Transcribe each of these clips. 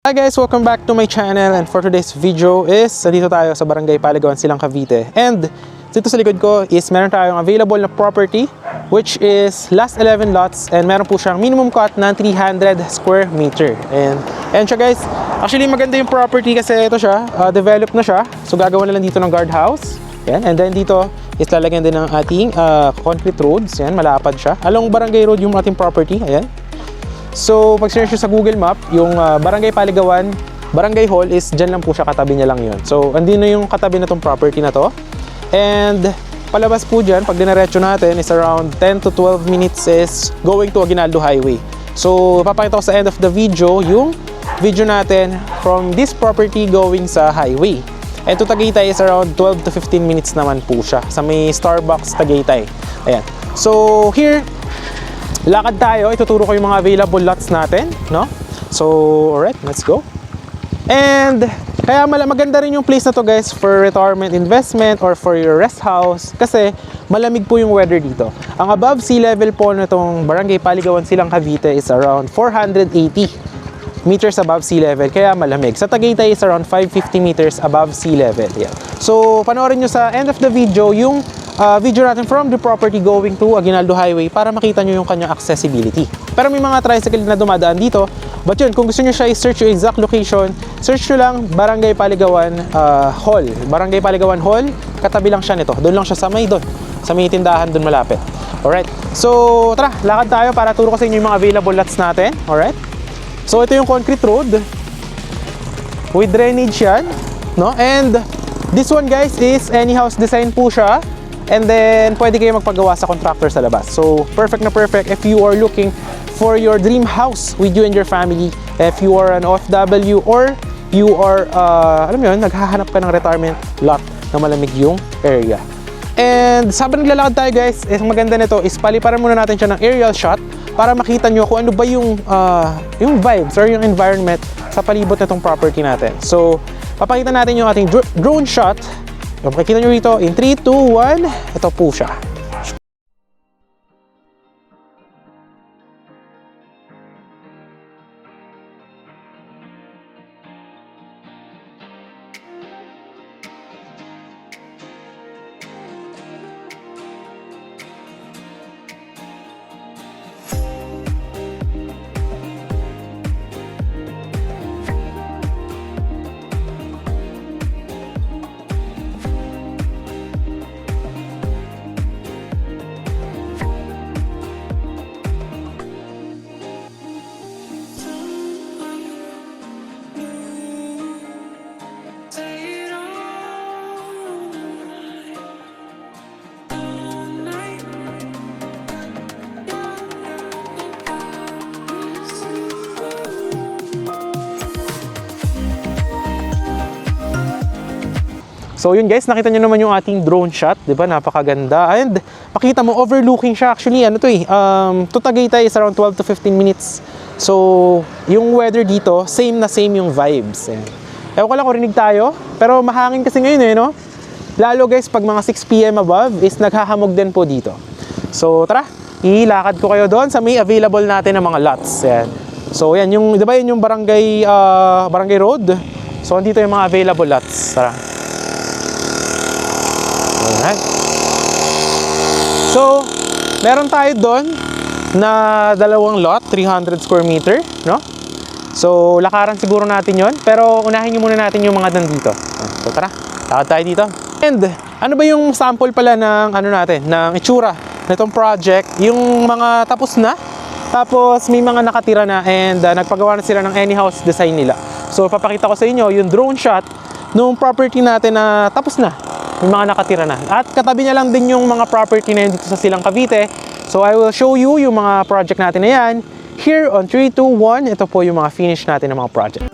Hi guys! Welcome back to my channel, and for today's video is dito tayo sa Barangay Paligawan, Silang, Cavite. And dito sa likod ko is meron tayong available na property which is last 11 lots, and meron po siyang minimum cut na 300 square meter. And siya guys, actually maganda yung property kasi ito siya, developed na siya. So gagawa na lang dito ng guardhouse. Yan. And then dito is lalagyan din ng ating concrete roads. Yan, malapad siya. Along Barangay Road yung ating property. Ayan. So, pag search nyo sa Google Map, yung Barangay Paligawan, Barangay Hall is dyan lang po siya, katabi niya lang yun. So, andin na yung katabi na tong property na to. And, palabas po dyan, pag dinaretso natin, is around 10 to 12 minutes is going to Aguinaldo Highway. So, papakita ko sa end of the video, yung video natin from this property going sa highway. And to Tagaytay is around 12 to 15 minutes naman po siya, sa may Starbucks Tagaytay. Ayan. So, here, lakad tayo, ituturo ko yung mga available lots natin, no? So, alright, let's go. And kaya maganda rin yung place na to guys for retirement investment or for your rest house kasi malamig po yung weather dito. Ang above sea level po nitong Barangay Paligawan, Silang, Cavite is around 480 meters above sea level, kaya malamig. Sa Tagaytay is around 550 meters above sea level. Yeah. So, panoorin nyo sa end of the video yung video natin from the property going to Aguinaldo Highway para makita nyo yung kanyang accessibility. Pero may mga tricycle na dumadaan dito. But yun, kung gusto nyo siya i-search yung exact location, search nyo lang Barangay Paligawan Hall. Barangay Paligawan Hall, katabi lang siya nito. Doon lang siya sa may tindahan doon malapit. Alright. So, tara, lakad tayo para turo ko sa inyo yung mga available lots natin. Alright. So, ito yung concrete road. With drainage yan. No? And this one guys is any house design po siya. And then, pwede kayo magpagawa sa contractor sa labas. So, perfect na perfect if you are looking for your dream house with you and your family. If you are an OFW or you are, alam mo yun, naghahanap ka ng retirement lot na malamig yung area. And sabang naglalakad tayo guys, maganda nito is paliparan muna natin siya ng aerial shot para makita nyo kung ano ba yung vibes or yung environment sa palibot na itong property natin. So, papakita natin yung ating drone shot. Yung makikita nyo rito, in 3, 2, 1, ito po siya. So yun guys, nakita nyo naman yung ating drone shot, di ba? Napakaganda. And makita mo, overlooking siya. Actually, ano to to Tagaytay is around 12 to 15 minutes. So, yung weather dito, same yung vibes. Ewan ko lang kung rinig tayo, pero mahangin kasi ngayon no? Lalo guys, pag mga 6 PM above, is naghahamog din po dito. So, tara, ilakad ko kayo doon sa may available natin ng mga lots. Yan. So, yan, di ba yun yung Barangay Road? So, andito yung mga available lots. Tara. Alright. So, meron tayo doon na dalawang lot, 300 square meter, no? So, lakaran siguro natin yon, pero unahin nyo muna natin yung mga nandito. So, tara, lakad tayo dito. And, ano ba yung sample pala ng ng itsura nitong project? Yung mga tapos na, tapos may mga nakatira na, and nagpagawa na sila ng any house design nila. So, papakita ko sa inyo yung drone shot nung property natin na tapos na. Yung mga nakatira na. At katabi niya lang din yung mga property na yun dito sa Silang, Cavite. So, I will show you yung mga project natin na yan. Here on 3, 2, 1, ito po yung mga finish natin ng mga project.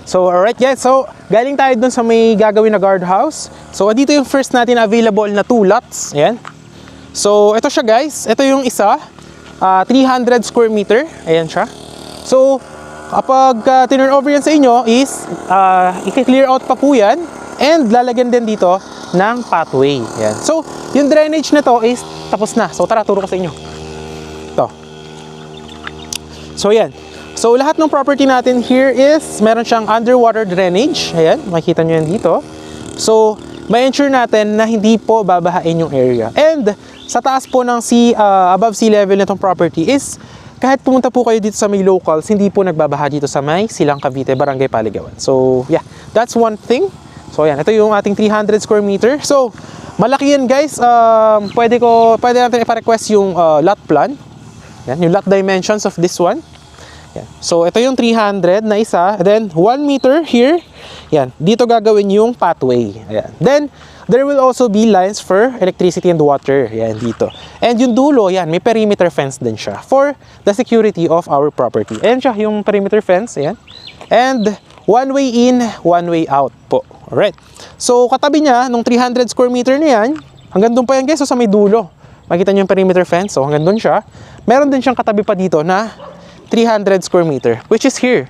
So, alright guys, so galing tayo dun sa may gagawin na guardhouse. So, dito yung first natin available na 2 lots. Ayan. So, ito siya guys. Ito yung isa. 300 square meter. Ayan siya. So, kapag tinurn over yan sa inyo is, i-clear out pa po yan. And lalagyan din dito ng pathway. Ayan. So, yung drainage na to is tapos na. So, tara, turo ko sa inyo. Ito. So, yan. So, lahat ng property natin here is meron siyang underwater drainage. Ayan, makikita nyo yan dito. So, may ensure natin na hindi po babahain yung area. And, sa taas po ng above sea level nitong property is, kahit pumunta po kayo dito sa may locals, hindi po nagbabaha dito sa may Silang Cavite, Barangay Paligawan. So, yeah, that's one thing. So, ayan, ito yung ating 300 square meter. So, malaki yan guys. Pwede natin ipa-request yung lot plan. Yan, yung lot dimensions of this one. Yan. So, ito yung 300 na isa. Then, 1 meter here. Yan, dito gagawin yung pathway. Ayan. Then, there will also be lines for electricity and water. Yan, dito. And yung dulo, yan, may perimeter fence din siya for the security of our property. Ayan siya, yung perimeter fence. Ayan. And, one way in, one way out po. Alright. So, katabi niya, nung 300 square meter na yan, hanggang doon pa yan guys, so sa may dulo. Makita niyo yung perimeter fence, so hanggang doon siya. Meron din siyang katabi pa dito na 300 square meter, which is here.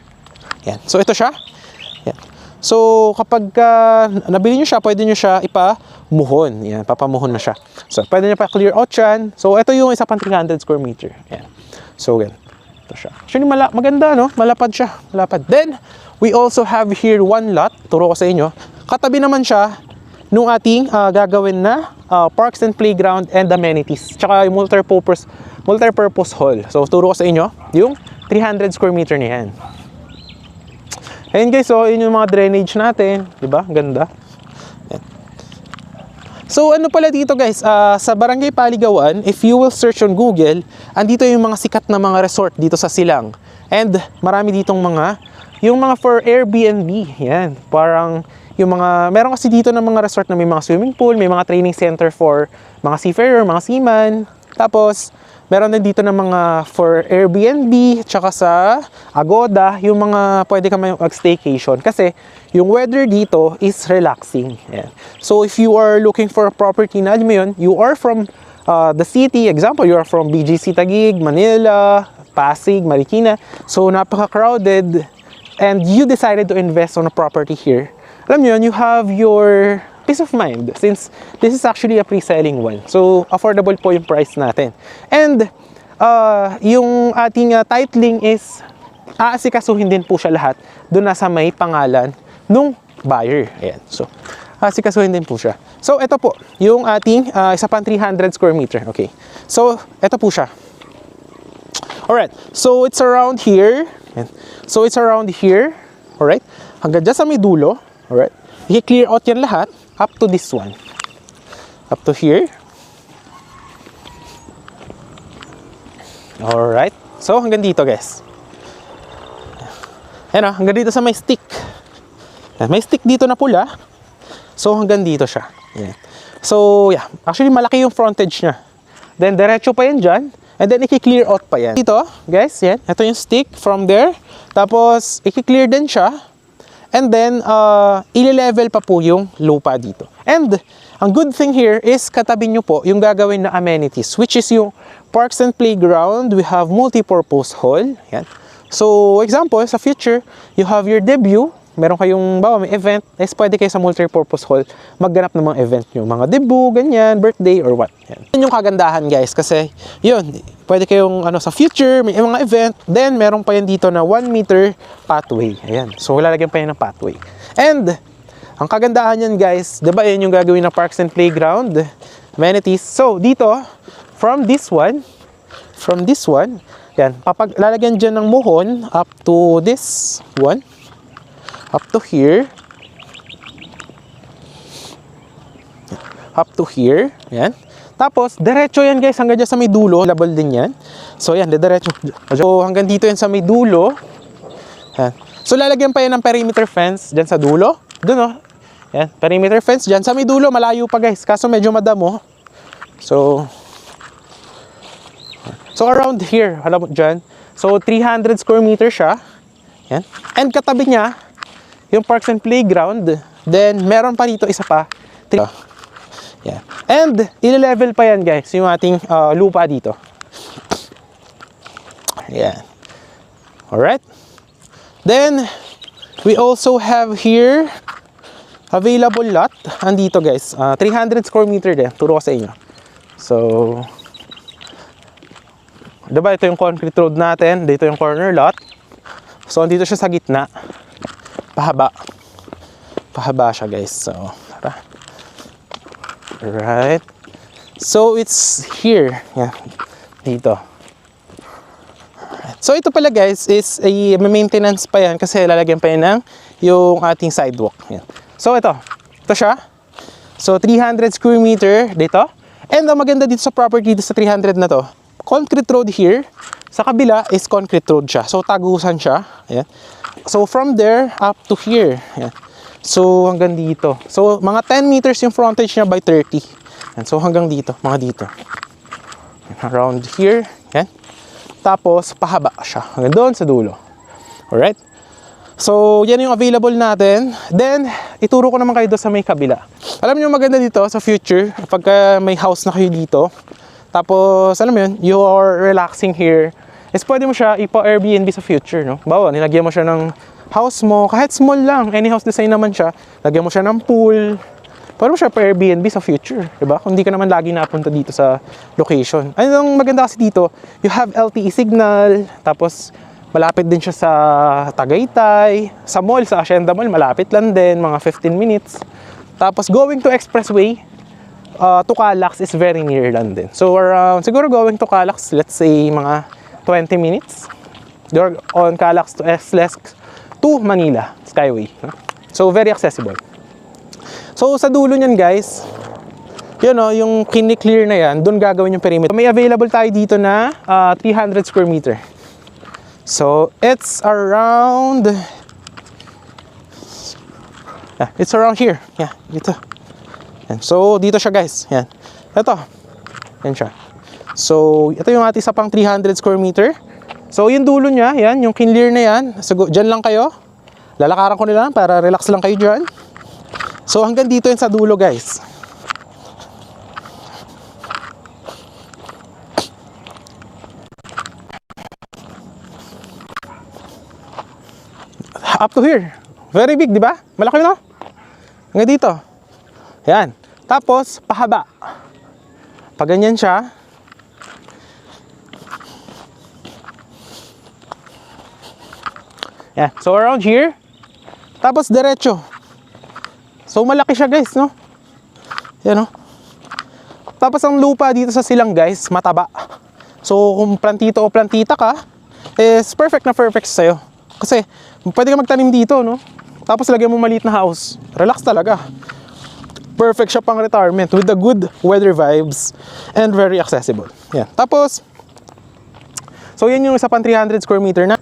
Yan. So, ito siya. Yan. So, kapag nabili niyo siya, pwede niyo siya ipamuhon. Yan, papamuhon na siya. So, pwede niyo pa clear out yan. So, ito yung isa pang 300 square meter. Yan. So, yan. Ito siya. Actually, maganda, no? Malapad siya. Malapad. Then, we also have here one lot. Turo ko sa inyo. Katabi naman siya nung ating gagawin na parks and playground and amenities. Tsaka yung multi-purpose hall. So, turo ko sa inyo yung 300 square meter na yan. Ayun guys, so yun yung mga drainage natin. Diba? Ganda. Yan. So, ano pala dito guys, sa Barangay Paligawan, if you will search on Google, andito yung mga sikat na mga resort dito sa Silang. And marami ditong yung mga for Airbnb, yan. Parang yung meron kasi dito ng mga resort na may mga swimming pool, may mga training center for mga seafarer, mga seaman. Tapos, meron din dito ng mga for Airbnb, tsaka sa Agoda, yung mga pwede ka mag-staycation. Kasi, yung weather dito is relaxing. Yan. So, if you are looking for a property na, alam mo yun, you are from the city, example, you are from BGC Taguig, Manila, Pasig, Marikina. So, napaka-crowded. And you decided to invest on a property here, alam nyo yun, you have your peace of mind since this is actually a pre-selling one. So, affordable po yung price natin. And, yung ating titling is, aasikasuhin din po siya lahat doon nasa may pangalan nung buyer. Ayan. So, aasikasuhin din po siya. So, ito po, yung ating isa pang 300 square meter. Okay. So, ito po siya. Alright. So, it's around here. Ayan. So, it's around here. Alright. Hanggang dyan sa may dulo. Alright. I-clear out yan lahat up to this one. Up to here. Alright. So, hanggang dito guys. Ayan o, hanggang dito sa may stick. May stick dito na pula. So, hanggang dito siya. Ayan. So, yeah. Actually, malaki yung frontage niya. Then, diretso pa yan dyan. And then, i-clear out pa yan. Dito, guys, yan. Ito yung stick from there. Tapos, i-clear din siya. And then, i-level pa po yung lupa dito. And, ang good thing here is katabi nyo po yung gagawin na amenities, which is yung parks and playground. We have multi-purpose hall. Yan. So, example, sa future, you have your debut. Meron kayong, may event, is pwede kayo sa multi-purpose hall magganap ng mga event nyo. Mga debut, ganyan, birthday, or what. Yan. Yun yung kagandahan, guys. Kasi, yun, pwede kayong, sa future, may mga event. Then, meron pa yan dito na 1 meter pathway. Ayan. So, lalagyan pa yan ng pathway. And, ang kagandahan yan, guys, diba, yan yung gagawin na parks and playground, amenities. So, dito, from this one, yan, lalagyan dyan ng muhon up to this one. Up to here. Up to here. Yan. Tapos, diretso yan guys. Hanggang dyan sa may dulo. Label din yan. So, yan. Diretso. So, hanggang dito yan sa may dulo. Yan. So, lalagyan pa yan ng perimeter fence dyan sa dulo. Doon o. Yan. Perimeter fence dyan. Sa may dulo, malayo pa guys. Kaso medyo madamo. So, around here. Alam mo dyan. So, 300 square meter siya. Yan. And katabi niya, yung parks and playground. Then, meron pa dito isa pa. Yan. And, ile-level pa yan guys, yung ating lupa dito. Yan. Alright. Then, we also have here available lot. Andito guys, 300 square meter din. Turo ko sa inyo. So, diba ito yung concrete road natin. Dito yung corner lot. So, andito siya sa gitna. Pahaba. Pahaba siya guys. So, tara. Alright. So, it's here. Yan. Dito. So, ito pala guys is a maintenance pa yan kasi lalagyan pa yan ng yung ating sidewalk. Yan. So, ito. Ito siya. So, 300 square meter dito. And ang maganda dito sa property dito sa 300 na to, concrete road here. Sa kabila is concrete road siya. So, tagusan siya. Yan. So, from there up to here. Yan. So, hanggang dito. So, mga 10 meters yung frontage niya by 30. Yan. So, hanggang dito. Mga dito. Yan. Around here. Yan. Tapos, pahaba siya. Hanggang doon sa dulo. Alright? So, yan yung available natin. Then, ituro ko naman kayo doon sa may kabila. Alam nyo maganda dito sa future, pagka may house na kayo dito, tapos, alam mo yun, you are relaxing here, is pwede mo siya ipa-Airbnb sa future, no? Bawa, nilagyan mo siya ng house mo, kahit small lang, any house design naman siya, lagyan mo siya ng pool, pwede mo siya pa-Airbnb sa future, diba? Kung hindi ka naman lagi napunta dito sa location. Ang maganda kasi dito, you have LTE signal, tapos malapit din siya sa Tagaytay, sa mall, sa Hacienda Mall, malapit lang din, mga 15 minutes. Tapos going to Expressway, to Calax is very near lang din. So around, siguro going to Calax, let's say mga 20 minutes. You're on Calax to SLEX to Manila, Skyway. So very accessible. So sa dulo niyan guys, yun o, yung kini-clear na yan, doon gagawin yung perimeter. May available tayo dito na 300 square meter. So it's around, it's around here. Yeah, dito. Yan. So dito siya guys. Yan. Ito. Yan siya. So ito yung ating isa pang 300 square meter. So yung dulo niya, yan, yung clear na yan. So dyan lang kayo. Lalakaran ko nila para relax lang kayo dyan. So hanggang dito yun sa dulo guys. Up to here. Very big, di ba? Malaki no? Hanggang dito. Yan. Tapos, pahaba. Pag ganyan siya. Yan. So, around here. Tapos, diretso. So, malaki siya guys, no? Yan, no? Tapos, ang lupa dito sa silang guys, mataba. So, kung plantito o plantita ka, is perfect na perfect sa'yo. Kasi, pwede ka magtanim dito, no? Tapos, lagyan mo maliit na house. Relax talaga. Perfect siya pang retirement with the good weather vibes and very accessible. Yan. Tapos, so yan yung isa pang 300 square meter na.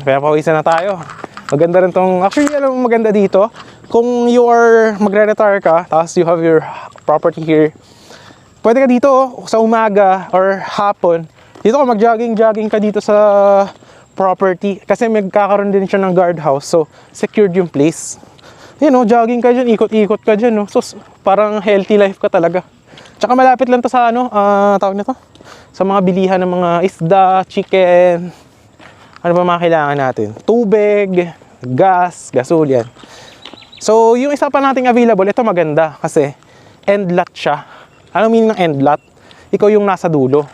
Kaya pawisan na tayo. Maganda rin tong, actually alam mo maganda dito, kung you are magre-retire ka, tapos you have your property here, pwede ka dito sa umaga or hapon, dito ka mag-jogging ka dito sa property. Kasi magkakaroon din siya ng guardhouse, so secured yung place. You know, jogging ka dyan, ikot-ikot ka dyan, no? So, parang healthy life ka talaga. Tsaka malapit lang to sa ano, tawag na to? Sa mga bilihan ng mga isda, chicken, ano ba mga kailangan natin? Tubig, gas, gasol, yan. So, yung isa pa nating available, ito maganda kasi end lot siya. Anong meaning ng end lot? Ikaw yung nasa dulo.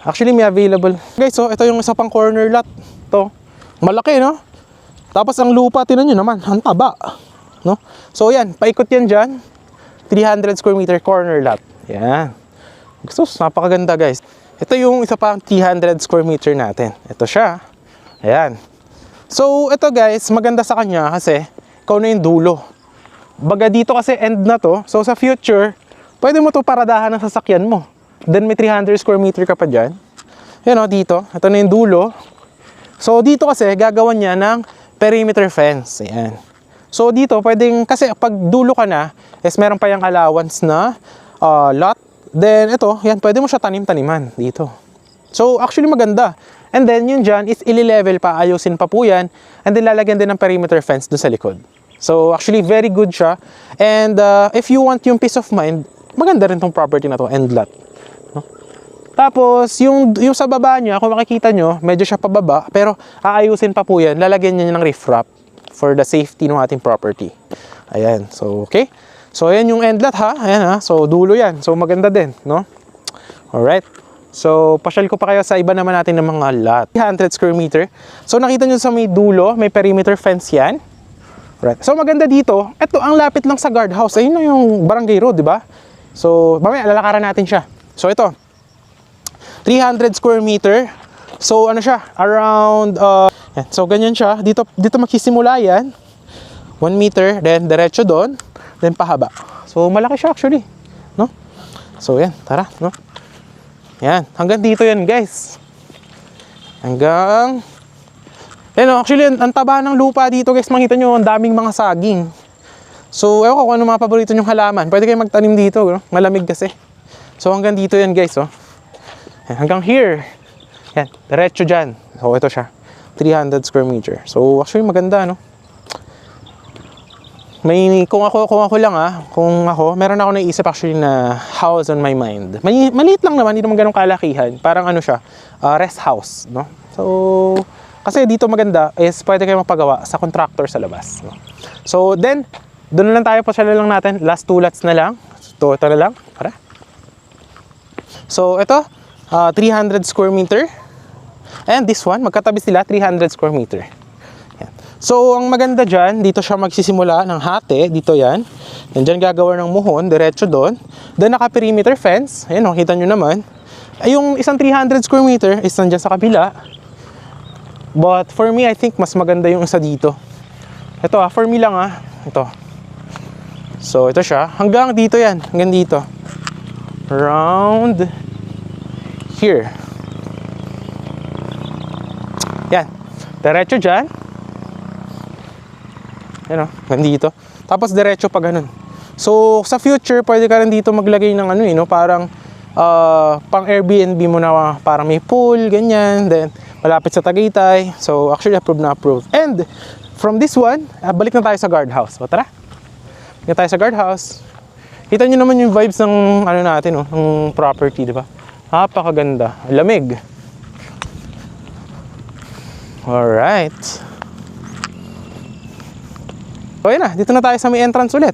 Actually, may available. Guys, so, ito yung isa pang corner lot. To, malaki, no? Tapos ang lupa, tinan nyo naman, ang taba, no? So yan, paikot yan dyan, 300 square meter corner lot. Yan. Sus, napakaganda guys. Ito yung isa pang 300 square meter natin. Ito siya. Ayan. So ito guys, maganda sa kanya kasi ikaw na yung dulo. Baga dito kasi end na to, so sa future, pwede mo to paradahan ng sasakyan mo. Then may 300 square meter ka pa dyan. Yan o, dito. Ito na yung dulo. So dito kasi, gagawan niya ng perimeter fence. Ayan. So dito pwedeng, kasi pag dulo ka na is meron pa yung allowance na lot. Then ito, yan, pwede mo siya tanim-taniman dito. So actually maganda. And then yun dyan is ili-level pa, ayusin pa po yan. And then lalagyan din ng perimeter fence dun sa likod. So actually very good siya. And if you want yung peace of mind, maganda rin tong property na to, end lot. No? Tapos yung sa baba niya, kung makikita nyo, medyo siya pababa, pero aayusin pa po yan. Lalagyan niya ng riprap for the safety ng ating property. Ayan, so okay. So ayan yung end lot ha, ayan ha. So dulo yan, so maganda din, no? Alright. So, pasyal ko pa kayo sa iba naman natin ng mga lot. 300 square meter. So, nakita nyo sa may dulo, may perimeter fence yan. Right. So, maganda dito. Ito, ang lapit lang sa guardhouse. Ayun na yung barangay road, di ba? So, mamaya, lalakaran natin siya. So, ito. 300 square meter. So, ano siya? Around, yan. So, ganyan siya. Dito magsisimula yan. 1 meter, then diretso doon, then pahaba. So, malaki siya actually. No? So, yan. Tara, no? Yan, hanggang dito yan guys. Hanggang actually, ang taba ng lupa dito guys. Makita nyo, ang daming mga saging. So, ewan ko kung ano mga paborito nyong halaman. Pwede kayo magtanim dito, no? Malamig kasi. So, hanggang dito yan guys, oh. Yan, hanggang here. Yan, diretso dyan. So, ito siya. 300 square meter. So, actually maganda, no? Kung ako lang meron ako naisip actually na house on my mind. Maliit lang naman, hindi naman ganun kalakihan. Parang ano siya, rest house, no? So, kasi dito maganda is pwede kayo magpagawa sa contractor sa labas, no? So, then, doon na lang tayo, pasyala lang natin. Last 2 lots na lang. Ito na lang, para. So, ito, 300 square meter. And this one, magkatabi sila, 300 square meter. So, ang maganda dyan, dito siya magsisimula ng hati, dito yan. And dyan gagawa ng muhon, diretso doon. Then, naka-perimeter fence. Ayan, nakita nyo naman. Ay, yung isang 300 square meter is nandyan sa kabila. But, for me, I think mas maganda yung isa dito. Ito for me lang ito. So, ito siya. Hanggang dito yan, hanggang dito. Around here. Yan. Diretso dyan. Yan nandito. Tapos diretso pa ganun. So, sa future, pwede ka rin dito maglagay ng parang pang Airbnb mo na parang may pool, ganyan. Then, malapit sa Tagaytay. So, actually, approved na approved. And, from this one, balik na tayo sa guardhouse. O, tara. Balik na tayo sa guardhouse. Kita nyo naman yung vibes ng, natin, ng property, di ba? Napakaganda. Lamig. Alright. So, yun na. Dito na tayo sa may entrance ulit.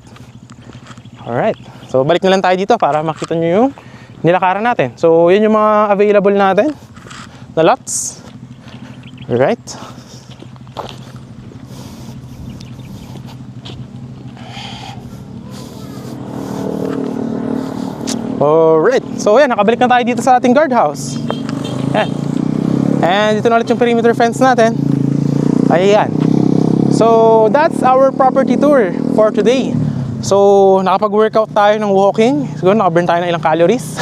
Alright. So, balik na lang tayo dito para makita nyo yung nilakaran natin. So, yun yung mga available natin na lots. Alright. Alright. So, yan. Nakabalik na tayo dito sa ating guardhouse. Yan. And dito na ulit yung perimeter fence natin. Ayan. So, that's our property tour for today. So, nakapag-workout tayo ng walking. Siguro nakaburn tayo ng ilang calories.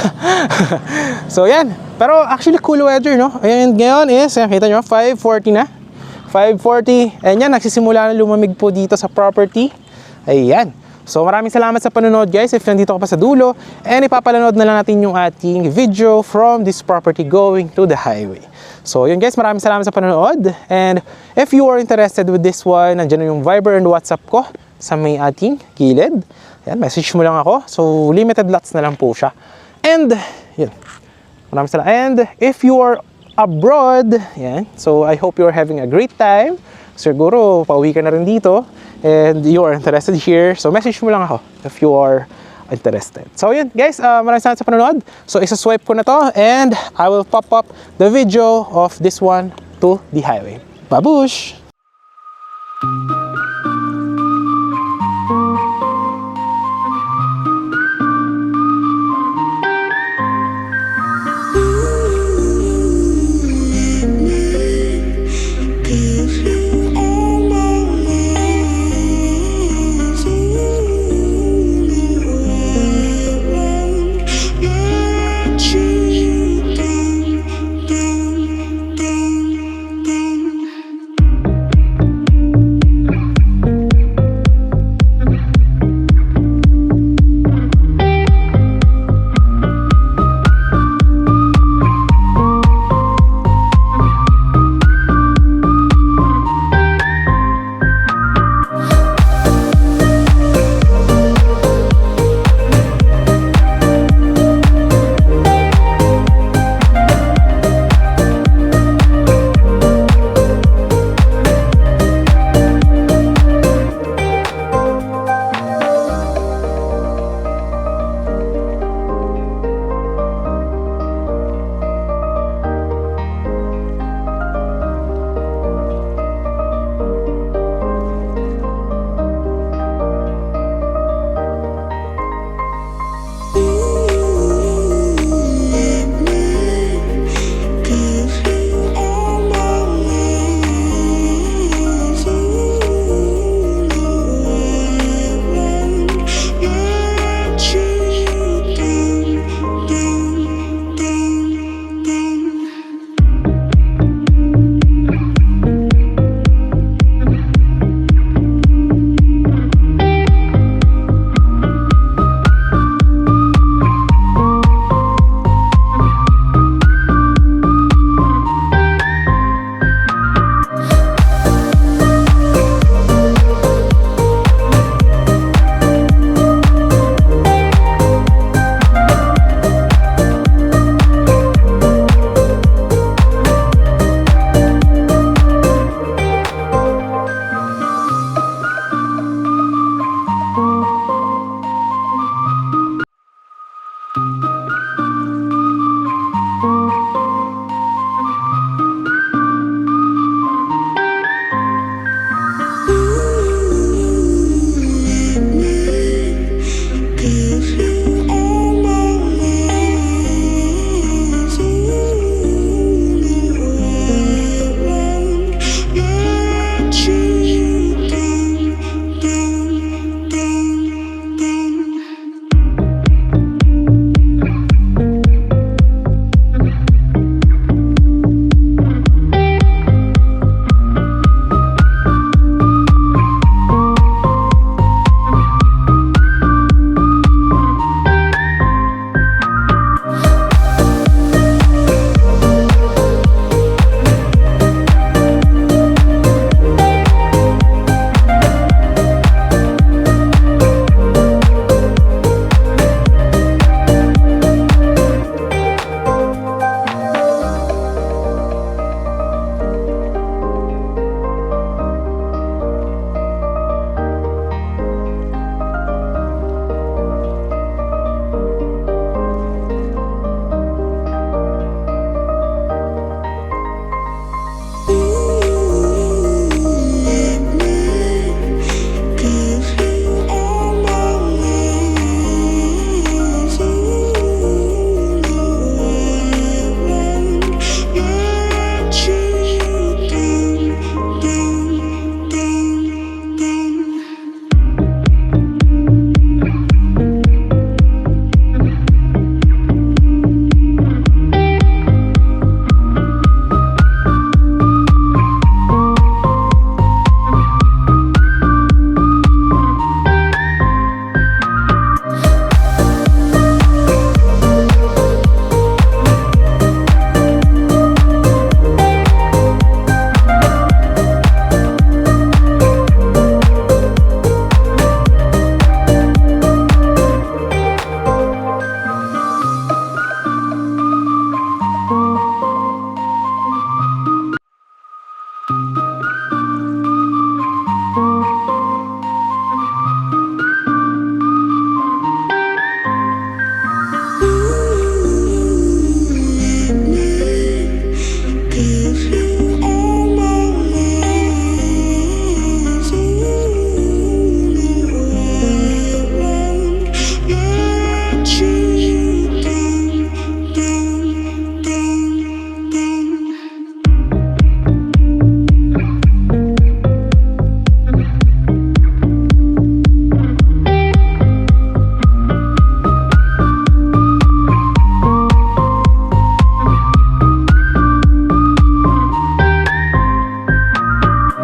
So, yan. Pero actually cool weather, no? Ayan, ngayon is, kita nyo, 5:40 na. 5:40. And yan, nagsisimula na lumamig po dito sa property. Ayan. So, maraming salamat sa panonood, guys. If nandito ka pa sa dulo. And ipapanood na lang natin yung ating video from this property going to the highway. So, yun guys, maraming salamat sa panonood. And if you are interested with this one, nandiyan na yung Viber and WhatsApp ko sa may ating gilid. Ayan, message mo lang ako. So, limited lots na lang po siya. And, yun. Maraming salamat. And if you are abroad, yan. So, I hope you are having a great time. Siguro, pauwi ka na rin dito. And you are interested here. So, message mo lang ako if you are interested. So yun guys, maraming salamat sa panonood. So isa-swipe ko na to and I will pop up the video of this one to the highway. Babush!